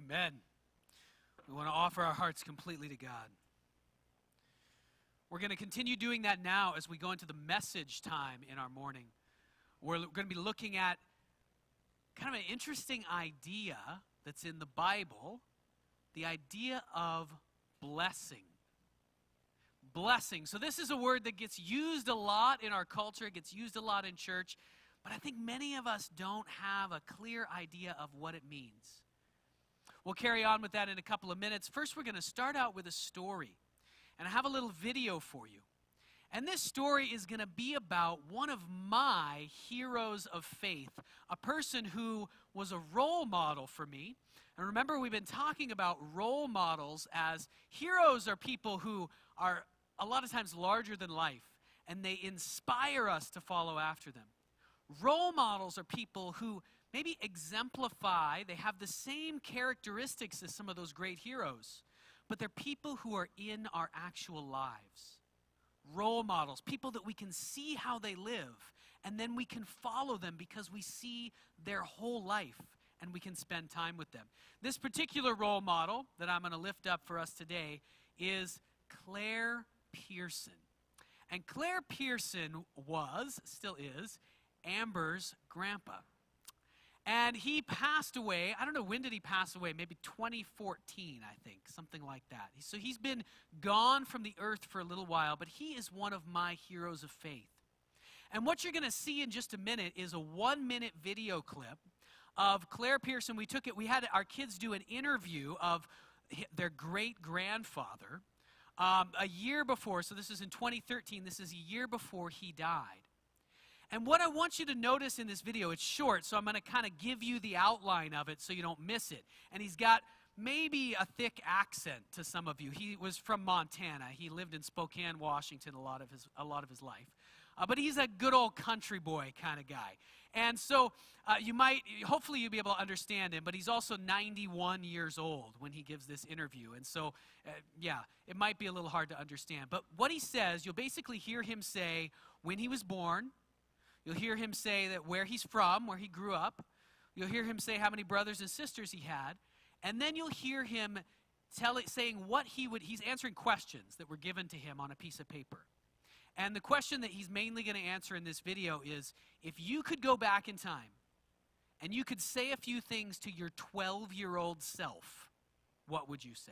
Amen. We want to offer our hearts completely to God. We're going to continue doing that now as we go into the message time in our morning. We're going to be looking at kind of an interesting idea that's in the Bible, the idea of blessing. Blessing. So this is a word that gets used a lot in our culture, it gets used a lot in church, but I think many of us don't have a clear idea of what it means. We'll carry on with that in a couple of minutes. First, we're going to start out with a story. And I have a little video for you. And this story is going to be about one of my heroes of faith, a person who was a role model for me. And remember, we've been talking about role models as heroes are people who are a lot of times larger than life, and they inspire us to follow after them. Role models are people who maybe exemplify, they have the same characteristics as some of those great heroes, but they're people who are in our actual lives. Role models, people that we can see how they live, and then we can follow them because we see their whole life, and we can spend time with them. This particular role model that I'm going to lift up for us today is Claire Pearson. And Claire Pearson still is, Amber's grandpa. And he passed away, I don't know, when did he pass away? Maybe 2014, I think, something like that. So he's been gone from the earth for a little while, but he is one of my heroes of faith. And what you're going to see in just a minute is a 1-minute video clip of Claire Pearson. We had our kids do an interview of their great-grandfather a year before. So this is in 2013. This is a year before he died. And what I want you to notice in this video, it's short, so I'm going to kind of give you the outline of it so you don't miss it. And he's got maybe a thick accent to some of you. He was from Montana. He lived in Spokane, Washington a lot of his life. But he's a good old country boy kind of guy. And so hopefully you'll be able to understand him, but he's also 91 years old when he gives this interview. And so, it might be a little hard to understand. But what he says, you'll basically hear him say when he was born. You'll hear him say that where he's from, where he grew up. You'll hear him say how many brothers and sisters he had. And then you'll hear him saying what he's answering questions that were given to him on a piece of paper. And the question that he's mainly going to answer in this video is, if you could go back in time and you could say a few things to your 12-year-old self, what would you say?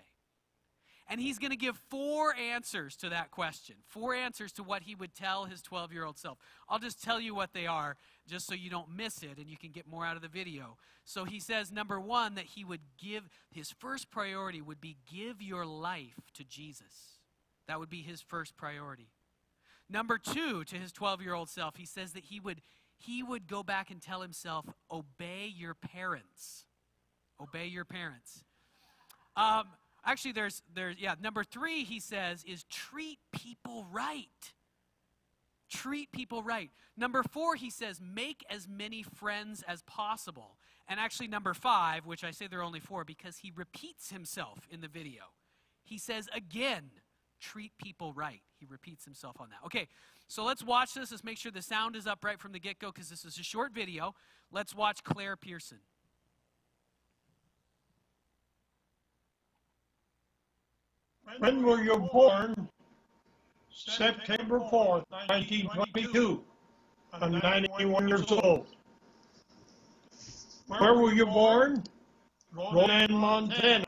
And he's going to give 4 answers to that question, 4 answers to what he would tell his 12-year-old self. I'll just tell you what they are just so you don't miss it and you can get more out of the video. So he says, number 1, that his first priority would be give your life to Jesus. That would be his first priority. Number 2, to his 12-year-old self, he says that he would go back and tell himself, obey your parents. Obey your parents. Actually, number 3, he says, is treat people right. Treat people right. Number 4, he says, make as many friends as possible. And actually, number 5, which I say there are only 4 because he repeats himself in the video. He says, again, treat people right. He repeats himself on that. Okay, so let's watch this. Let's make sure the sound is up right from the get-go because this is a short video. Let's watch Claire Pearson. When were you born? September 4th, 1922. I'm 91 years old. Where were you born? Roland, Montana.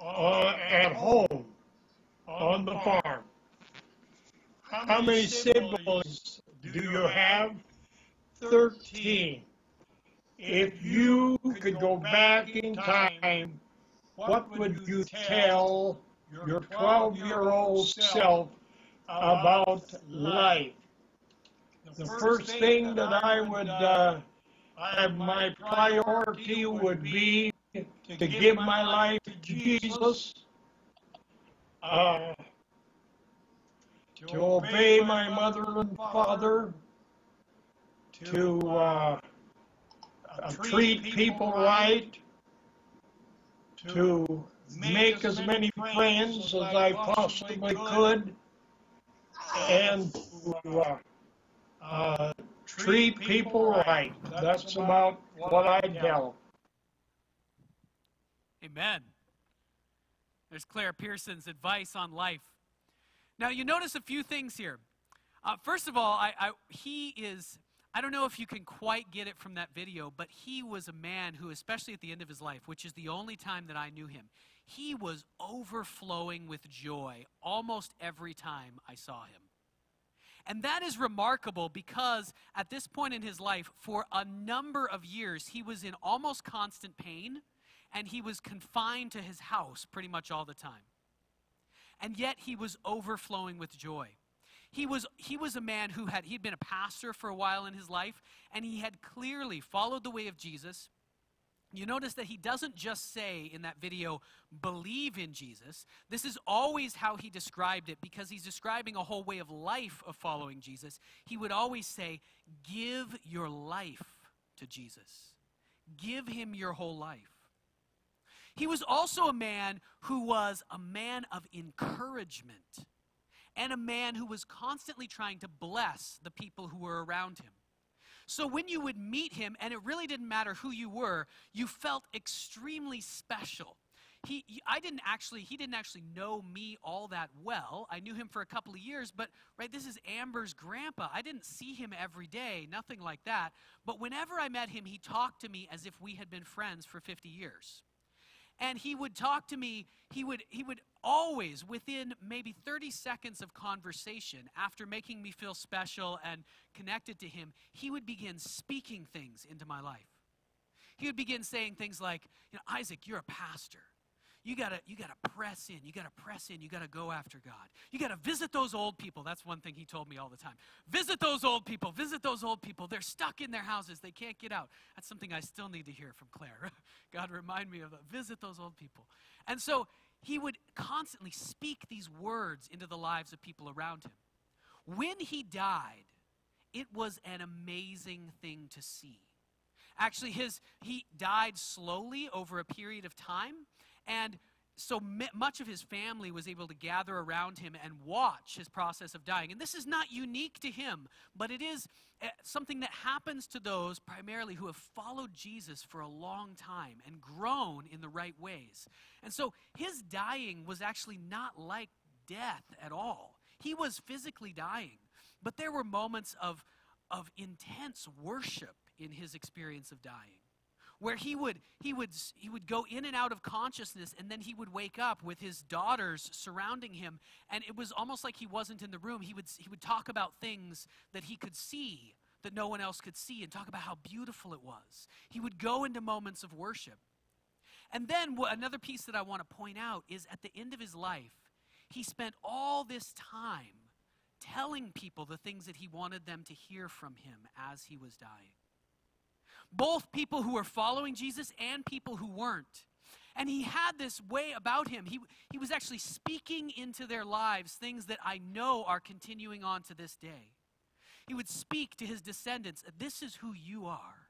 At home, on the farm. How many siblings do you have? 13. If you could go back in time, what would you tell your 12-year-old self about life? The first thing that I would have my priority would be to give my life to Jesus, to obey my mother and father, to treat people right, to make as many friends as I possibly could, and treat people right. That's about what I tell. Amen. There's Claire Pearson's advice on life. Now, you notice a few things here. First of all, I don't know if you can quite get it from that video, but he was a man who, especially at the end of his life, which is the only time that I knew him, he was overflowing with joy almost every time I saw him. And that is remarkable because at this point in his life, for a number of years, he was in almost constant pain, and he was confined to his house pretty much all the time. And yet he was overflowing with joy. He was a man he'd been a pastor for a while in his life, and he had clearly followed the way of Jesus. You notice that he doesn't just say in that video, believe in Jesus. This is always how he described it, because he's describing a whole way of life of following Jesus. He would always say, give your life to Jesus. Give him your whole life. He was also a man who was a man of encouragement, and a man who was constantly trying to bless the people who were around him. So when you would meet him, and it really didn't matter who you were, you felt extremely special. He didn't actually know me all that well. I knew him for a couple of years, but this is Amber's grandpa. I didn't see him every day, nothing like that. But whenever I met him, he talked to me as if we had been friends for 50 years. And he would talk to me, he would always, within maybe 30 seconds of conversation, after making me feel special and connected to him, he would begin speaking things into my life. He would begin saying things like, Isaac, you're a pastor. You gotta press in. You gotta press in. You gotta go after God. You gotta visit those old people. That's one thing he told me all the time. Visit those old people. Visit those old people. They're stuck in their houses. They can't get out. That's something I still need to hear from Claire. God, remind me of that. Visit those old people. And so he would constantly speak these words into the lives of people around him. When he died, it was an amazing thing to see. Actually, he died slowly over a period of time. And so much of his family was able to gather around him and watch his process of dying. And this is not unique to him, but it is something that happens to those primarily who have followed Jesus for a long time and grown in the right ways. And so his dying was actually not like death at all. He was physically dying, but there were moments of intense worship in his experience of dying, where he would go in and out of consciousness, and then he would wake up with his daughters surrounding him, and it was almost like he wasn't in the room. He would talk about things that he could see that no one else could see, and talk about how beautiful it was. He would go into moments of worship. And then another piece that I want to point out is at the end of his life, he spent all this time telling people the things that he wanted them to hear from him as he was dying. Both people who were following Jesus and people who weren't. And he had this way about him. He was actually speaking into their lives things that I know are continuing on to this day. He would speak to his descendants, this is who you are.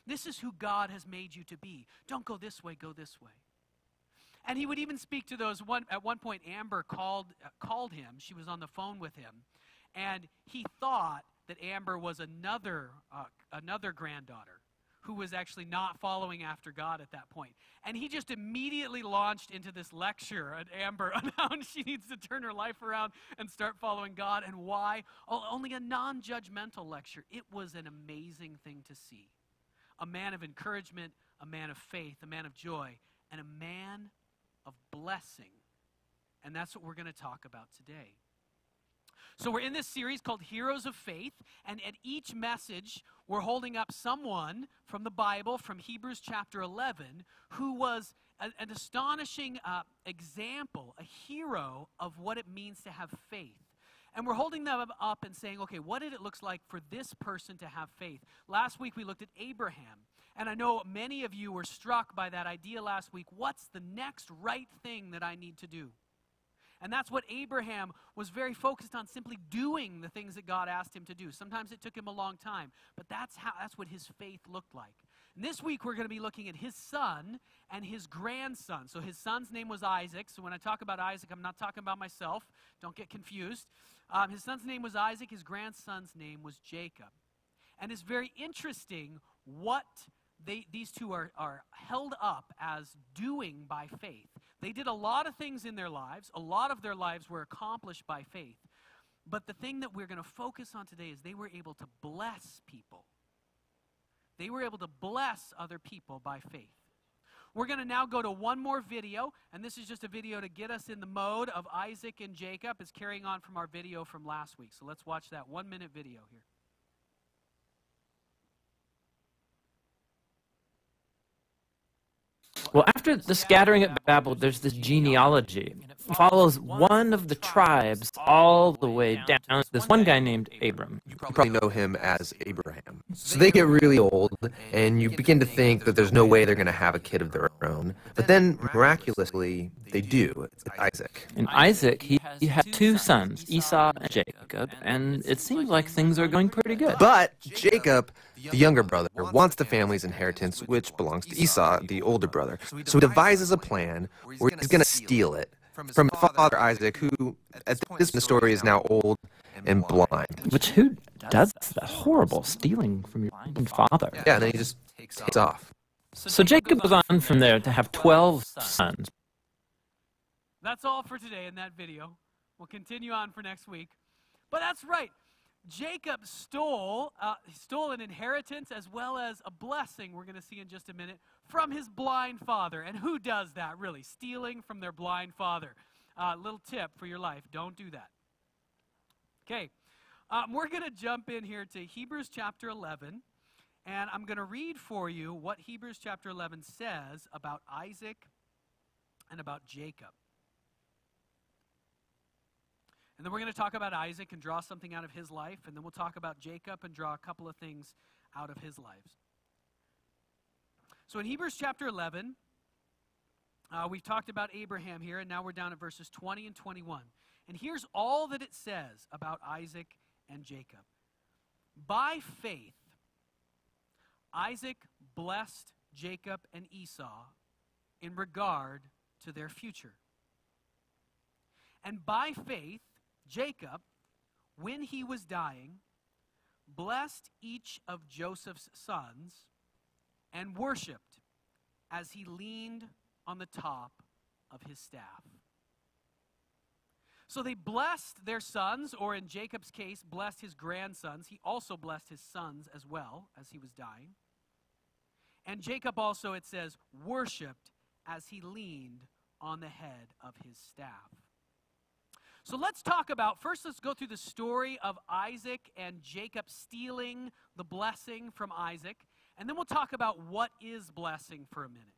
This is who God has made you to be. Don't go this way, go this way. And he would even speak to those. At one point, Amber called him. She was on the phone with him. And he thought that Amber was another granddaughter who was actually not following after God at that point. And he just immediately launched into this lecture at Amber on how she needs to turn her life around and start following God, and why. Only a non-judgmental lecture. It was an amazing thing to see. A man of encouragement, a man of faith, a man of joy, and a man of blessing. And that's what we're going to talk about today. So we're in this series called Heroes of Faith, and at each message, we're holding up someone from the Bible, from Hebrews chapter 11, who was an astonishing example, a hero of what it means to have faith. And we're holding them up and saying, okay, what did it look like for this person to have faith? Last week, we looked at Abraham. And I know many of you were struck by that idea last week. What's the next right thing that I need to do? And that's what Abraham was very focused on, simply doing the things that God asked him to do. Sometimes it took him a long time, but that's what his faith looked like. And this week we're going to be looking at his son and his grandson. So his son's name was Isaac. So when I talk about Isaac, I'm not talking about myself. Don't get confused. His son's name was Isaac. His grandson's name was Jacob. And it's very interesting what these two are held up as doing by faith. They did a lot of things in their lives. A lot of their lives were accomplished by faith. But the thing that we're going to focus on today is they were able to bless people. They were able to bless other people by faith. We're going to now go to one more video, and this is just a video to get us in the mode of Isaac and Jacob. It's carrying on from our video from last week. So let's watch that 1-minute video here. Well, after the scattering at Babel, there's this genealogy. It follows one of the tribes all the way down. This one guy named Abram. You probably know him as Abraham. So they get really old, and you begin to think that there's no way they're going to have a kid of their own. But then, miraculously, they do. It's Isaac. And Isaac, he had two sons, Esau and Jacob, and it seems like things are going pretty good. But Jacob, the younger brother, wants the family's inheritance, which belongs to Esau, the older brother. So he devises a plan where he's going to steal it from his father Isaac, who at this point in the story is now old and blind. Which, who does that? Horrible, stealing from your own father. Yeah, and then he just takes off. So Jacob goes on from there to have 12 sons. That's all for today in that video. We'll continue on for next week. But that's right. Jacob stole an inheritance as well as a blessing, we're going to see in just a minute, from his blind father. And who does that, really? Stealing from their blind father. Little tip for your life. Don't do that. Okay. We're going to jump in here to Hebrews chapter 11. And I'm going to read for you what Hebrews chapter 11 says about Isaac and about Jacob. And then we're going to talk about Isaac and draw something out of his life. And then we'll talk about Jacob and draw a couple of things out of his lives. So in Hebrews chapter 11, we've talked about Abraham here. And now we're down at verses 20 and 21. And here's all that it says about Isaac and Jacob. By faith, Isaac blessed Jacob and Esau in regard to their future. And by faith, Jacob, when he was dying, blessed each of Joseph's sons and worshipped as he leaned on the top of his staff. So they blessed their sons, or in Jacob's case, blessed his grandsons. He also blessed his sons as well as he was dying. And Jacob also, it says, worshipped as he leaned on the head of his staff. So let's talk about, first let's go through the story of Isaac and Jacob stealing the blessing from Isaac. And then we'll talk about what is blessing for a minute.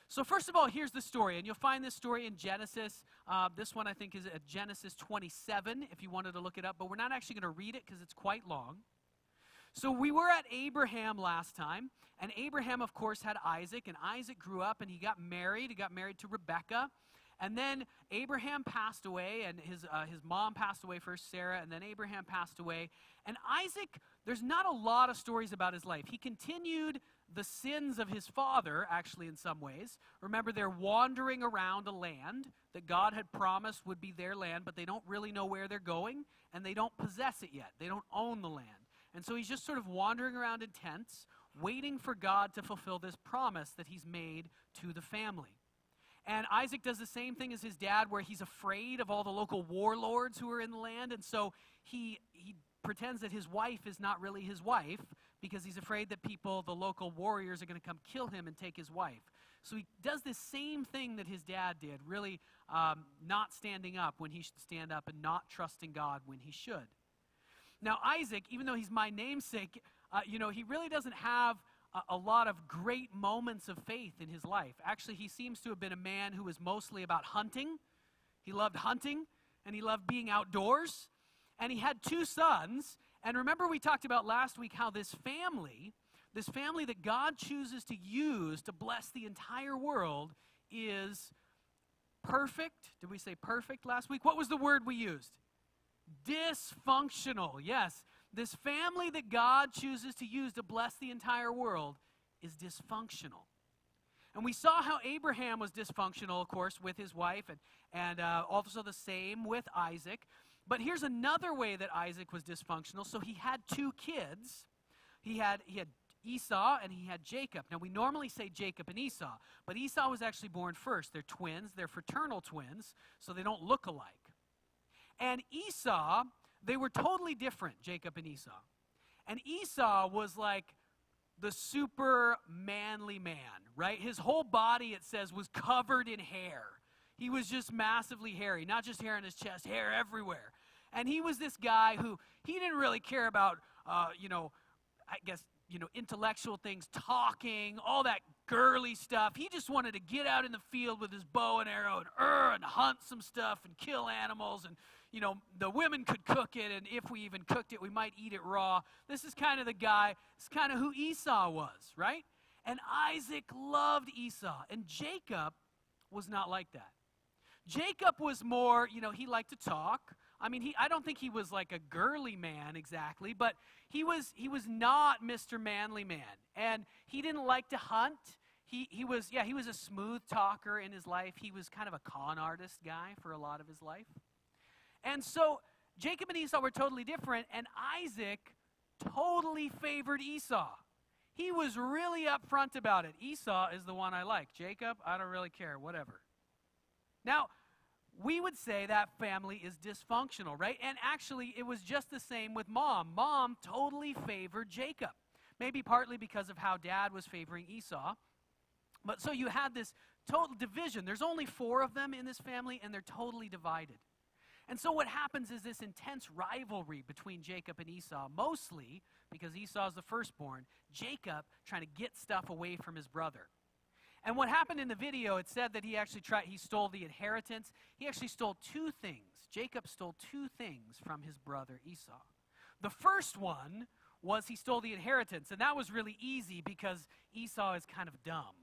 So first of all, here's the story. And you'll find this story in Genesis. This one I think is at Genesis 27 if you wanted to look it up. But we're not actually going to read it because it's quite long. So we were at Abraham last time. And Abraham, of course, had Isaac. And Isaac grew up and he got married. He got married to Rebekah. And then Abraham passed away, and his mom passed away first, Sarah, and then Abraham passed away. And Isaac, there's not a lot of stories about his life. He continued the sins of his father, actually, in some ways. Remember, they're wandering around a land that God had promised would be their land, but they don't really know where they're going, and they don't possess it yet. They don't own the land. And so he's just sort of wandering around in tents, waiting for God to fulfill this promise that he's made to the family. And Isaac does the same thing as his dad, where he's afraid of all the local warlords who are in the land. And so he pretends that his wife is not really his wife because he's afraid that the local warriors, are going to come kill him and take his wife. So he does this same thing that his dad did, really not standing up when he should stand up and not trusting God when he should. Now Isaac, even though he's my namesake, he really doesn't have a lot of great moments of faith in his life. Actually, he seems to have been a man who was mostly about hunting. He loved hunting, and he loved being outdoors. And he had two sons. And remember, we talked about last week how this family that God chooses to use to bless the entire world is perfect. Did we say perfect last week? What was the word we used? Dysfunctional. Yes. This family that God chooses to use to bless the entire world is dysfunctional. And we saw how Abraham was dysfunctional, of course, with his wife, and also the same with Isaac. But here's another way that Isaac was dysfunctional. So he had two kids. He had Esau and he had Jacob. Now, we normally say Jacob and Esau, but Esau was actually born first. They're twins. They're fraternal twins, so they don't look alike. And Esau, they were totally different, Jacob and Esau. And Esau was like the super manly man, right? His whole body, it says, was covered in hair. He was just massively hairy, not just hair on his chest, hair everywhere. And he was this guy who, he didn't really care about, intellectual things, talking, all that girly stuff. He just wanted to get out in the field with his bow and arrow and hunt some stuff and kill animals. And, the women could cook it, and if we even cooked it, we might eat it raw. This is kind of the guy, it's kind of who Esau was, right? And Isaac loved Esau, and Jacob was not like that. Jacob was more, he liked to talk. I mean, I don't think he was like a girly man exactly, but he was not Mr. Manly Man. And he didn't like to hunt. He was a smooth talker in his life. He was kind of a con artist guy for a lot of his life. And so Jacob and Esau were totally different, and Isaac totally favored Esau. He was really upfront about it. Esau is the one I like. Jacob, I don't really care, whatever. Now, we would say that family is dysfunctional, right? And actually, it was just the same with Mom. Mom totally favored Jacob, maybe partly because of how Dad was favoring Esau. But so you had this total division. There's only 4 of them in this family, and they're totally divided. And so what happens is this intense rivalry between Jacob and Esau, mostly because Esau is the firstborn, Jacob trying to get stuff away from his brother. And what happened in the video, it said that he stole the inheritance. He actually stole 2 things. Jacob stole 2 things from his brother Esau. The first one was he stole the inheritance, and that was really easy because Esau is kind of dumb,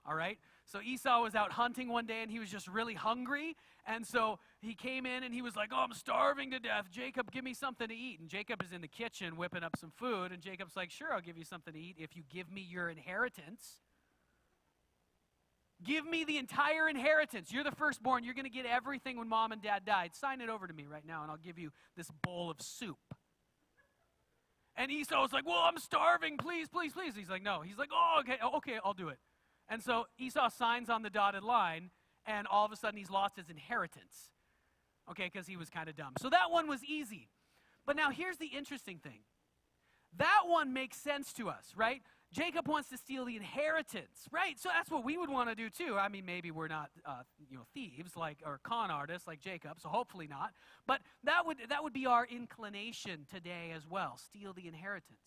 all right? So Esau was out hunting one day, and he was just really hungry, and so he came in, and he was like, oh, I'm starving to death. Jacob, give me something to eat. And Jacob is in the kitchen whipping up some food, and Jacob's like, sure, I'll give you something to eat if you give me your inheritance. Give me the entire inheritance. You're the firstborn. You're going to get everything when Mom and Dad died. Sign it over to me right now, and I'll give you this bowl of soup. And Esau was like, well, I'm starving. Please, please, please. He's like, no. He's like, oh, okay, I'll do it. And so Esau signs on the dotted line, and all of a sudden he's lost his inheritance, okay, because he was kind of dumb. So that one was easy. But now here's the interesting thing. That one makes sense to us, right? Jacob wants to steal the inheritance, right? So that's what we would want to do too. I mean, maybe we're not, thieves or con artists like Jacob, so hopefully not. But that would be our inclination today as well, steal the inheritance.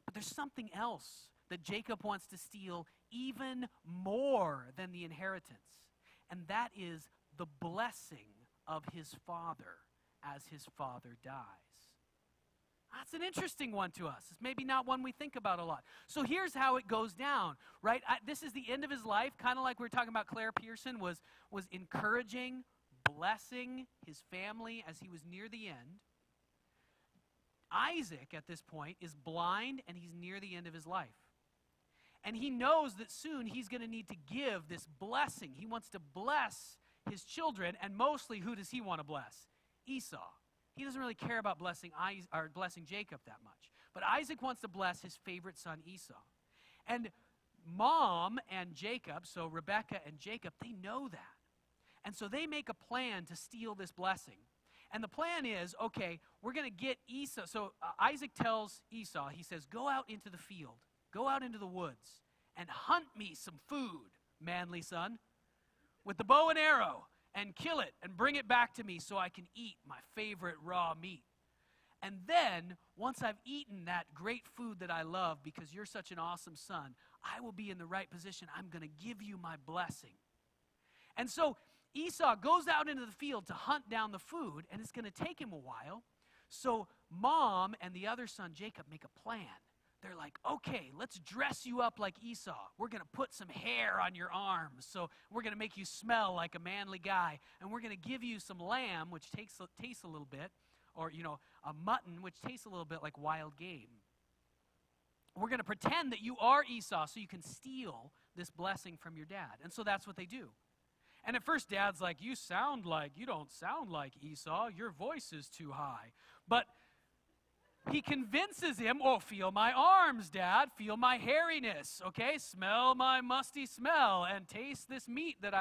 But there's something else that Jacob wants to steal even more than the inheritance, and that is the blessing of his father as his father dies. That's an interesting one to us. It's maybe not one we think about a lot. So here's how it goes down, right? This is the end of his life, kind of like we were talking about Claire Pearson was encouraging, blessing his family as he was near the end. Isaac, at this point, is blind, and he's near the end of his life. And he knows that soon he's going to need to give this blessing. He wants to bless his children, and mostly, who does he want to bless? Esau. He doesn't really care about blessing Jacob that much. But Isaac wants to bless his favorite son, Esau. And Mom and Jacob, so Rebekah and Jacob, they know that. And so they make a plan to steal this blessing. And the plan is, okay, we're going to get Esau. So Isaac tells Esau, he says, go out into the field. Go out into the woods and hunt me some food, manly son, with the bow and arrow, and kill it and bring it back to me so I can eat my favorite raw meat. And then, once I've eaten that great food that I love because you're such an awesome son, I will be in the right position. I'm going to give you my blessing. And so Esau goes out into the field to hunt down the food, and it's going to take him a while. So Mom and the other son, Jacob, make a plan. They're like, okay, let's dress you up like Esau. We're going to put some hair on your arms. So we're going to make you smell like a manly guy. And we're going to give you some lamb, which tastes a little bit, or, a mutton, which tastes a little bit like wild game. We're going to pretend that you are Esau so you can steal this blessing from your dad. And so that's what they do. And at first, Dad's like, you don't sound like Esau. Your voice is too high. But he convinces him, oh, feel my arms, Dad, feel my hairiness, okay? Smell my musty smell and taste this meat that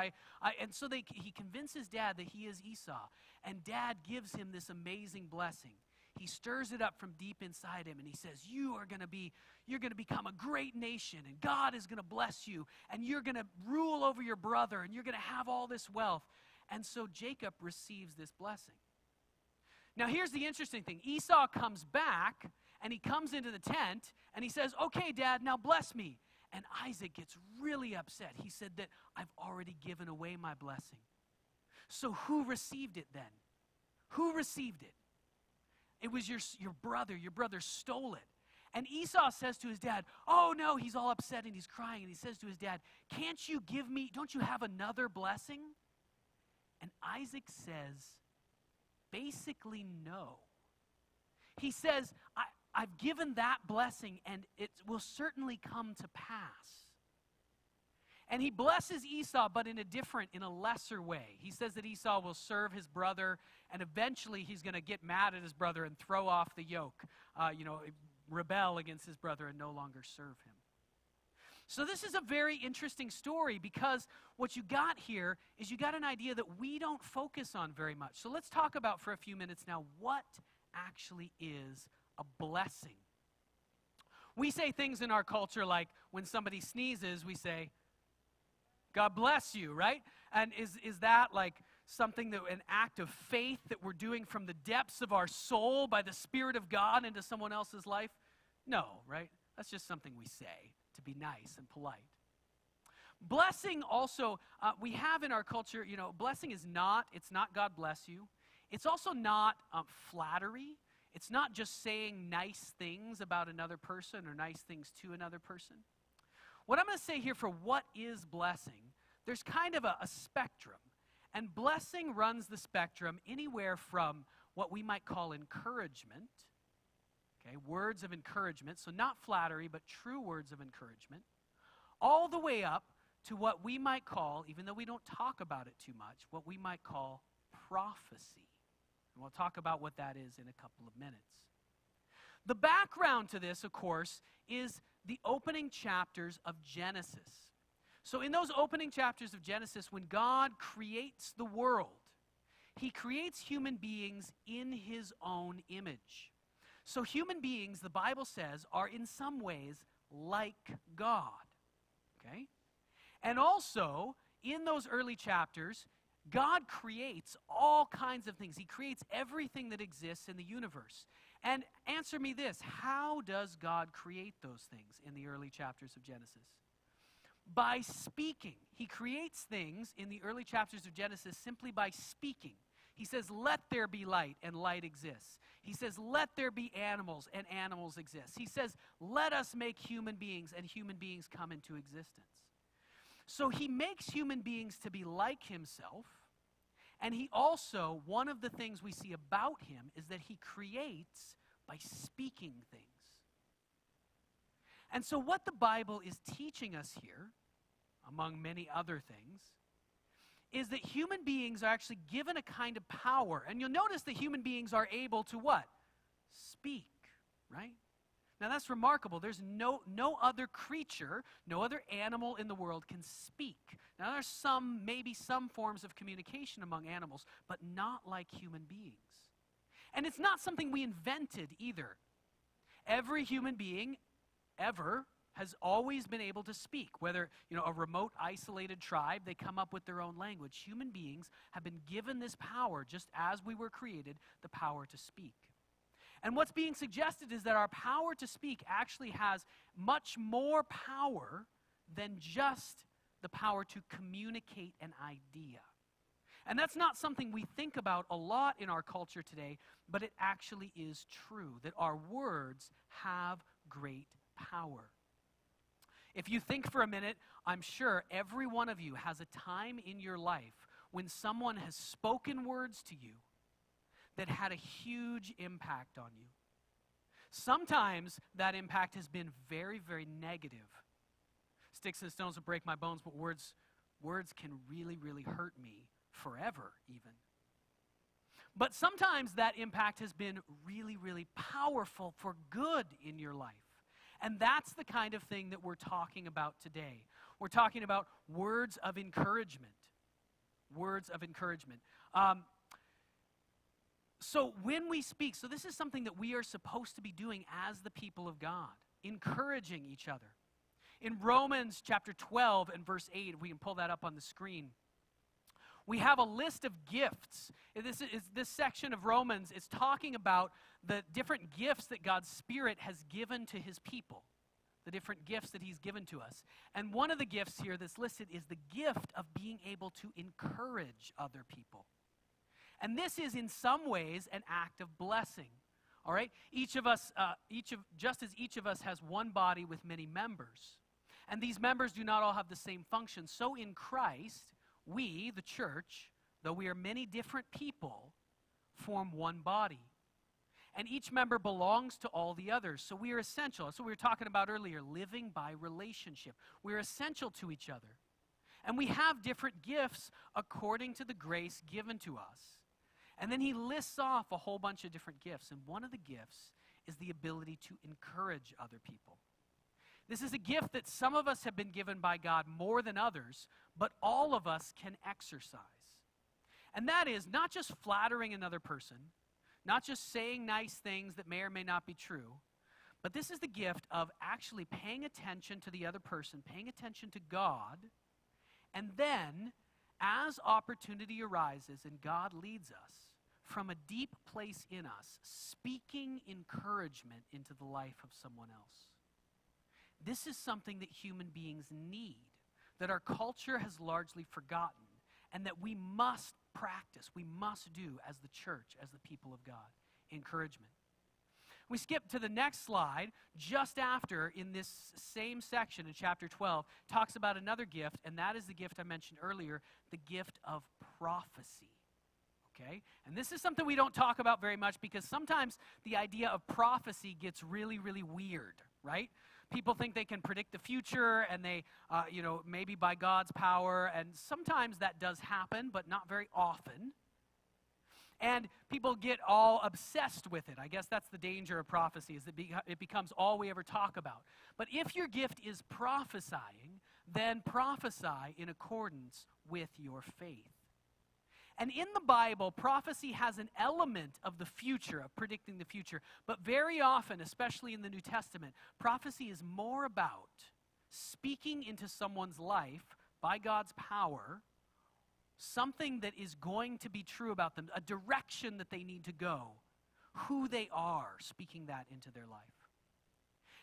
and so he convinces Dad that he is Esau. And Dad gives him this amazing blessing. He stirs it up from deep inside him and he says, you're going to become a great nation and God is going to bless you and you're going to rule over your brother and you're going to have all this wealth. And so Jacob receives this blessing. Now, here's the interesting thing. Esau comes back, and he comes into the tent, and he says, okay, Dad, now bless me. And Isaac gets really upset. He said that I've already given away my blessing. So who received it then? Who received it? It was your brother. Your brother stole it. And Esau says to his dad, oh, no, he's all upset, and he's crying. And he says to his dad, can't you give me, don't you have another blessing? And Isaac says, basically, no. He says, I've given that blessing and it will certainly come to pass. And he blesses Esau, but in a lesser way. He says that Esau will serve his brother and eventually he's going to get mad at his brother and throw off the yoke, rebel against his brother and no longer serve him. So this is a very interesting story because what you got here is you got an idea that we don't focus on very much. So let's talk about for a few minutes now what actually is a blessing. We say things in our culture like when somebody sneezes, we say, God bless you, right? And is that like something that an act of faith that we're doing from the depths of our soul by the Spirit of God into someone else's life? No, right? That's just something we say to be nice and polite. Blessing also, we have in our culture, blessing it's not God bless you. It's also not flattery. It's not just saying nice things about another person or nice things to another person. What I'm going to say here for what is blessing, there's kind of a spectrum. And blessing runs the spectrum anywhere from what we might call encouragement, okay, words of encouragement, so not flattery, but true words of encouragement, all the way up to what we might call, even though we don't talk about it too much, what we might call prophecy. And we'll talk about what that is in a couple of minutes. The background to this, of course, is the opening chapters of Genesis. So in those opening chapters of Genesis, when God creates the world, he creates human beings in his own image. So human beings, the Bible says, are in some ways like God, okay? And also, in those early chapters, God creates all kinds of things. He creates everything that exists in the universe. And answer me this, how does God create those things in the early chapters of Genesis? By speaking. He creates things in the early chapters of Genesis simply by speaking. He says, let there be light, and light exists. He says, let there be animals, and animals exist. He says, let us make human beings, and human beings come into existence. So he makes human beings to be like himself, and he also, one of the things we see about him is that he creates by speaking things. And so what the Bible is teaching us here, among many other things, is that human beings are actually given a kind of power. And you'll notice that human beings are able to what? Speak, right? Now that's remarkable. There's no other creature, no other animal in the world can speak. Now there's maybe some forms of communication among animals, but not like human beings. And it's not something we invented either. Every human being ever has always been able to speak. Whether, a remote, isolated tribe, they come up with their own language. Human beings have been given this power, just as we were created, the power to speak. And what's being suggested is that our power to speak actually has much more power than just the power to communicate an idea. And that's not something we think about a lot in our culture today, but it actually is true, that our words have great power. If you think for a minute, I'm sure every one of you has a time in your life when someone has spoken words to you that had a huge impact on you. Sometimes that impact has been very, very negative. Sticks and stones will break my bones, but words can really, really hurt me forever even. But sometimes that impact has been really, really powerful for good in your life. And that's the kind of thing that we're talking about today. We're talking about words of encouragement. Words of encouragement. So when we speak, so this is something that we are supposed to be doing as the people of God, encouraging each other. In Romans chapter 12 and verse 8, if we can pull that up on the screen, we have a list of gifts. This section of Romans is talking about the different gifts that God's Spirit has given to his people, the different gifts that he's given to us. And one of the gifts here that's listed is the gift of being able to encourage other people. And this is in some ways an act of blessing. All right? Just as each of us has one body with many members, and these members do not all have the same function, so in Christ, we, the church, though we are many different people, form one body. And each member belongs to all the others. So we are essential. That's what we were talking about earlier, living by relationship. We're essential to each other. And we have different gifts according to the grace given to us. And then he lists off a whole bunch of different gifts. And one of the gifts is the ability to encourage other people. This is a gift that some of us have been given by God more than others, but all of us can exercise. And that is not just flattering another person, not just saying nice things that may or may not be true, but this is the gift of actually paying attention to the other person, paying attention to God, and then, as opportunity arises and God leads us, from a deep place in us, speaking encouragement into the life of someone else. This is something that human beings need, that our culture has largely forgotten, and that we must practice, we must do as the church, as the people of God. Encouragement. We skip to the next slide, just after, in this same section in chapter 12, talks about another gift, and that is the gift I mentioned earlier, the gift of prophecy. Okay? And this is something we don't talk about very much because sometimes the idea of prophecy gets really, really weird, right? People think they can predict the future and they, maybe by God's power, and sometimes that does happen, but not very often. And people get all obsessed with it. I guess that's the danger of prophecy, is that it becomes all we ever talk about. But if your gift is prophesying, then prophesy in accordance with your faith. And in the Bible, prophecy has an element of the future, of predicting the future. But very often, especially in the New Testament, prophecy is more about speaking into someone's life by God's power, something that is going to be true about them, a direction that they need to go, who they are, speaking that into their life.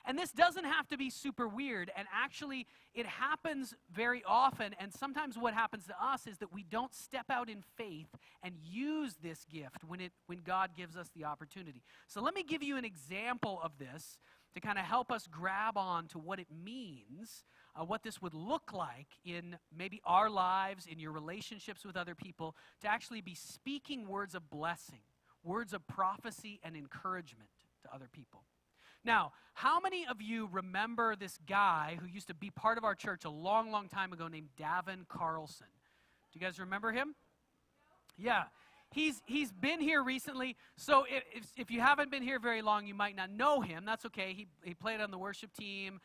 And this doesn't have to be super weird, and actually it happens very often, and sometimes what happens to us is that we don't step out in faith and use this gift when God gives us the opportunity. So let me give you an example of this to kind of help us grab on to what it means, what this would look like in maybe our lives, in your relationships with other people, to actually be speaking words of blessing, words of prophecy and encouragement to other people. Now, how many of you remember this guy who used to be part of our church a long, long time ago named Davin Carlson? Do you guys remember him? Yeah. He's been here recently, so if you haven't been here very long, you might not know him. That's okay. He played on the worship team.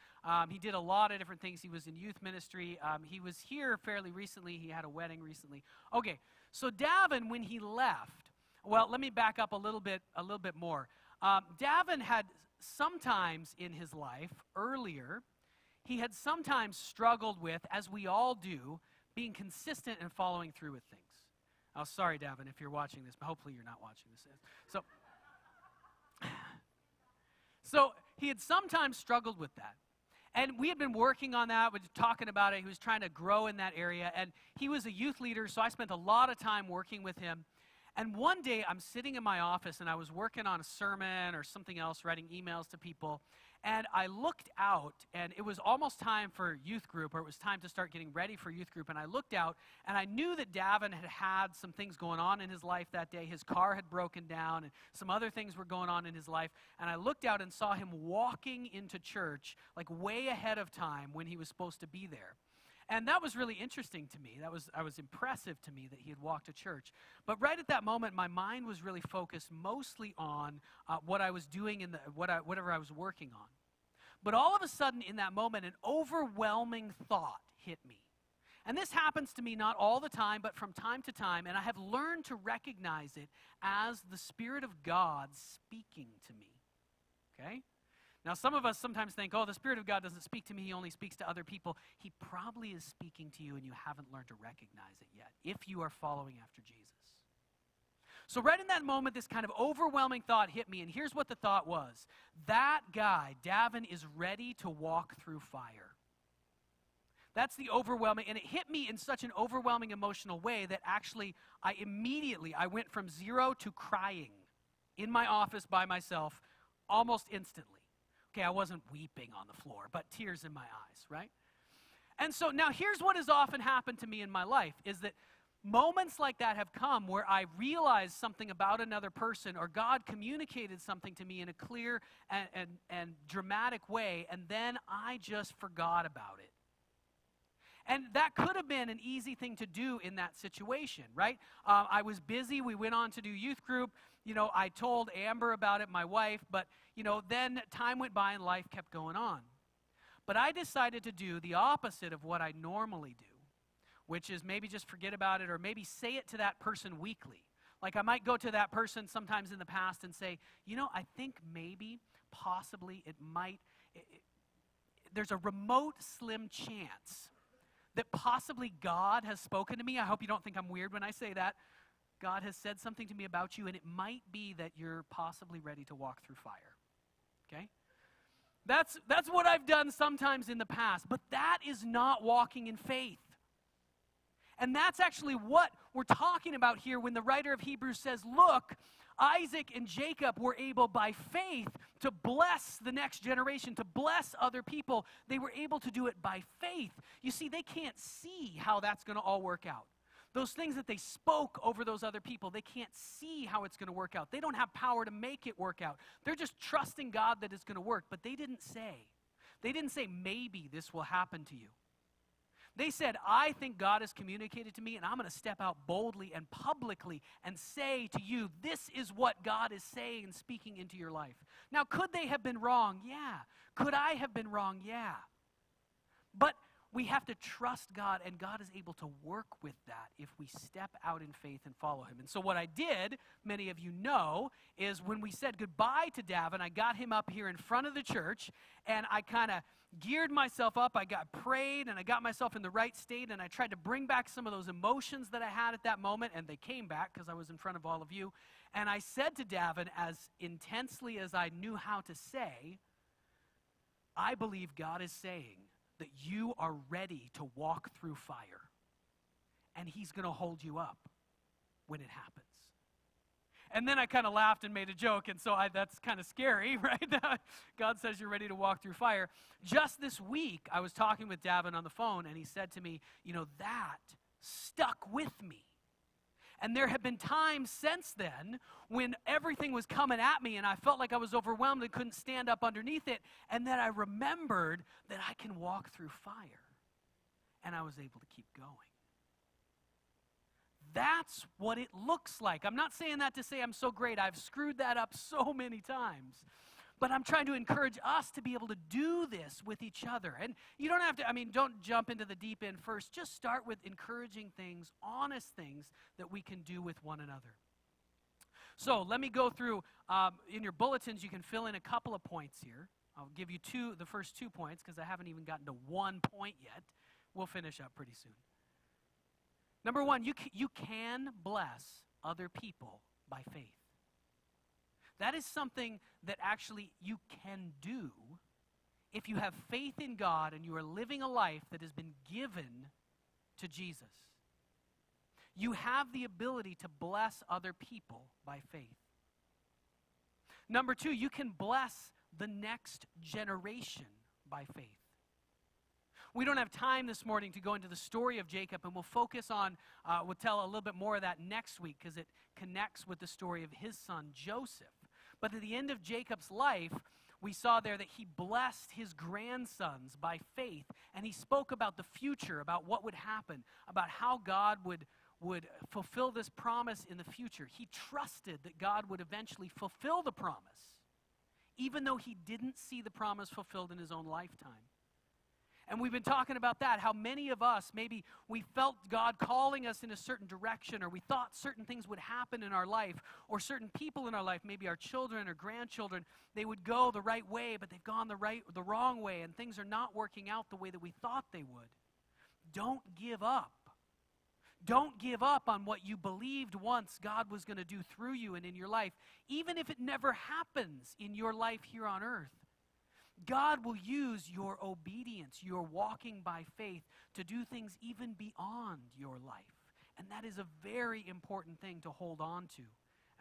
He did a lot of different things. He was in youth ministry. He was here fairly recently. He had a wedding recently. Okay, so Davin, when he left, well, let me back up a little bit more. Davin had sometimes in his life, earlier, he had sometimes struggled with, as we all do, being consistent and following through with things. Oh, sorry, Davin, if you're watching this, but hopefully you're not watching this. So he had sometimes struggled with that. And we had been working on that, we were talking about it. He was trying to grow in that area. And he was a youth leader, so I spent a lot of time working with him. And one day, I'm sitting in my office, and I was working on a sermon or something else, writing emails to people, and I looked out, and it was almost time for youth group, or it was time to start getting ready for youth group, and I looked out, and I knew that Davin had some things going on in his life that day. His car had broken down, and some other things were going on in his life, and I looked out and saw him walking into church, like way ahead of time when he was supposed to be there. And that was really interesting to me. I was impressive to me that he had walked to church. But right at that moment, my mind was really focused mostly on what I was doing in whatever I was working on. But all of a sudden, in that moment, an overwhelming thought hit me. And this happens to me not all the time, but from time to time. And I have learned to recognize it as the Spirit of God speaking to me. Okay? Now, some of us sometimes think, oh, the Spirit of God doesn't speak to me, he only speaks to other people. He probably is speaking to you, and you haven't learned to recognize it yet, if you are following after Jesus. So right in that moment, this kind of overwhelming thought hit me, and here's what the thought was. That guy, Davin, is ready to walk through fire. That's the overwhelming, and it hit me in such an overwhelming emotional way that actually I went from 0 to crying in my office by myself almost instantly. Okay, I wasn't weeping on the floor, but tears in my eyes, right? And so now here's what has often happened to me in my life, is that moments like that have come where I realized something about another person, or God communicated something to me in a clear and dramatic way, and then I just forgot about it. And that could have been an easy thing to do in that situation, right? I was busy. We went on to do youth group. I told Amber about it, my wife, but, then time went by and life kept going on. But I decided to do the opposite of what I normally do, which is maybe just forget about it, or maybe say it to that person weekly. Like I might go to that person sometimes in the past and say, I think maybe, possibly, there's a remote, slim chance that possibly God has spoken to me. I hope you don't think I'm weird when I say that. God has said something to me about you, and it might be that you're possibly ready to walk through fire. Okay? That's what I've done sometimes in the past, but that is not walking in faith. And that's actually what we're talking about here when the writer of Hebrews says, look, Isaac and Jacob were able by faith to bless the next generation, to bless other people. They were able to do it by faith. You see, they can't see how that's going to all work out. Those things that they spoke over those other people, they can't see how it's going to work out. They don't have power to make it work out. They're just trusting God that it's going to work. But they didn't say, maybe this will happen to you. They said, I think God has communicated to me, and I'm going to step out boldly and publicly and say to you, this is what God is saying and speaking into your life. Now, could they have been wrong? Yeah. Could I have been wrong? Yeah. But we have to trust God, and God is able to work with that if we step out in faith and follow him. And so what I did, many of you know, is when we said goodbye to Davin, I got him up here in front of the church, and I kind of geared myself up. I prayed, and I got myself in the right state, and I tried to bring back some of those emotions that I had at that moment, and they came back because I was in front of all of you. And I said to Davin, as intensely as I knew how to say, I believe God is saying that you are ready to walk through fire, and he's going to hold you up when it happens. And then I kind of laughed and made a joke, and so that's kind of scary, right? God says you're ready to walk through fire. Just this week, I was talking with Davin on the phone, and he said to me, that stuck with me. And there have been times since then when everything was coming at me and I felt like I was overwhelmed and couldn't stand up underneath it. And then I remembered that I can walk through fire. And I was able to keep going. That's what it looks like. I'm not saying that to say I'm so great. I've screwed that up so many times. But I'm trying to encourage us to be able to do this with each other. And you don't have to, don't jump into the deep end first. Just start with encouraging things, honest things that we can do with one another. So let me go through, in your bulletins, you can fill in a couple of points here. I'll give you the first 2 points because I haven't even gotten to 1 point yet. We'll finish up pretty soon. Number 1, you can bless other people by faith. That is something that actually you can do if you have faith in God and you are living a life that has been given to Jesus. You have the ability to bless other people by faith. Number 2, you can bless the next generation by faith. We don't have time this morning to go into the story of Jacob, and we'll focus on, we'll tell a little bit more of that next week because it connects with the story of his son Joseph. But at the end of Jacob's life, We saw there that he blessed his grandsons by faith, and he spoke about the future, about what would happen, about how God would fulfill this promise in the future. He trusted that God would eventually fulfill the promise, even though he didn't see the promise fulfilled in his own lifetime. And we've been talking about that, how many of us, maybe we felt God calling us in a certain direction, or we thought certain things would happen in our life, or certain people in our life, maybe our children or grandchildren, they would go the right way, but they've gone the wrong way, and things are not working out the way that we thought they would. Don't give up. Don't give up on what you believed once God was going to do through you and in your life, even if it never happens in your life here on earth. God will use your obedience, your walking by faith, to do things even beyond your life. And that is a very important thing to hold on to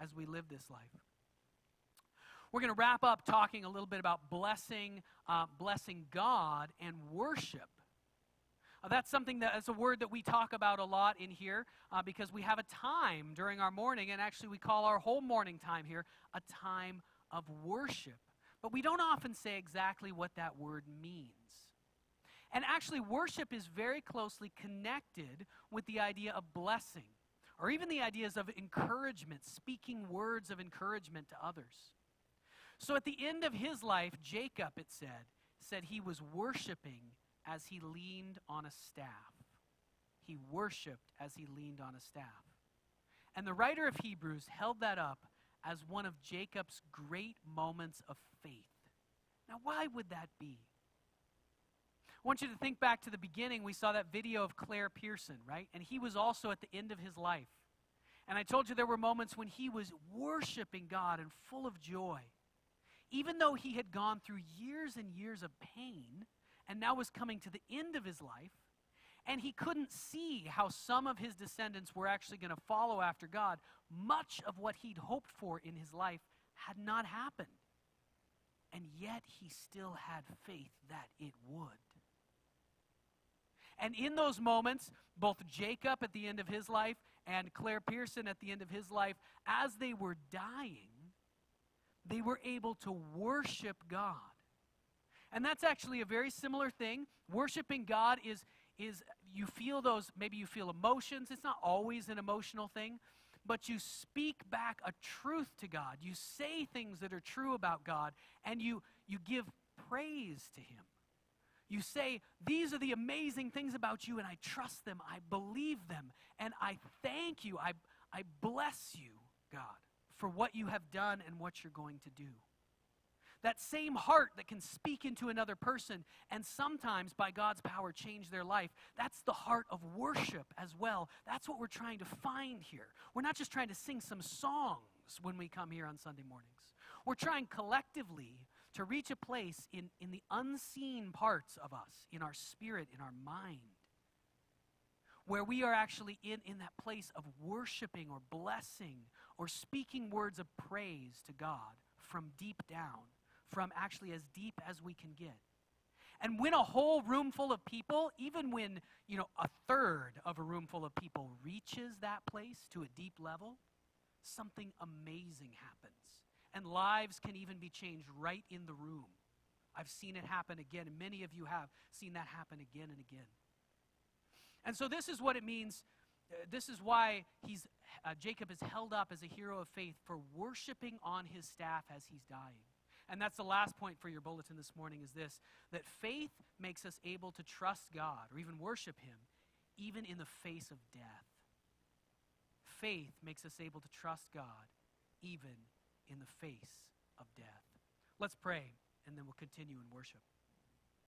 as we live this life. We're going to wrap up talking a little bit about blessing God and worship. That's a word that we talk about a lot in here because we have a time during our morning, and actually we call our whole morning time here a time of worship. But we don't often say exactly what that word means. And actually, worship is very closely connected with the idea of blessing, or even the ideas of encouragement, speaking words of encouragement to others. So at the end of his life, Jacob, it said he was worshiping as he leaned on a staff. He worshiped as he leaned on a staff. And the writer of Hebrews held that up as one of Jacob's great moments of faith. Now, why would that be? I want you to think back to the beginning. We saw that video of Claire Pearson, right? And he was also at the end of his life. And I told you there were moments when he was worshiping God and full of joy. Even though he had gone through years and years of pain and now was coming to the end of his life, and he couldn't see how some of his descendants were actually going to follow after God, much of what he'd hoped for in his life had not happened. And yet he still had faith that it would. And in those moments, both Jacob at the end of his life and Claire Pearson at the end of his life, as they were dying, they were able to worship God. And that's actually a very similar thing. Worshiping God is you feel those, maybe you feel emotions. It's not always an emotional thing, but you speak back a truth to God. You say things that are true about God, and you give praise to him. You say, these are the amazing things about you, and I trust them, I believe them, and I thank you, I bless you, God, for what you have done and what you're going to do. That same heart that can speak into another person and sometimes by God's power change their life, that's the heart of worship as well. That's what we're trying to find here. We're not just trying to sing some songs when we come here on Sunday mornings. We're trying collectively to reach a place in the unseen parts of us, in our spirit, in our mind, where we are actually in that place of worshiping or blessing or speaking words of praise to God from deep down, from actually as deep as we can get. And when a whole room full of people, even when, a third of a room full of people reaches that place to a deep level, something amazing happens. And lives can even be changed right in the room. I've seen it happen again, and many of you have seen that happen again and again. And so this is what it means. This is why Jacob is held up as a hero of faith for worshiping on his staff as he's dying. And that's the last point for your bulletin this morning is this, that faith makes us able to trust God or even worship him even in the face of death. Faith makes us able to trust God even in the face of death. Let's pray, and then we'll continue in worship.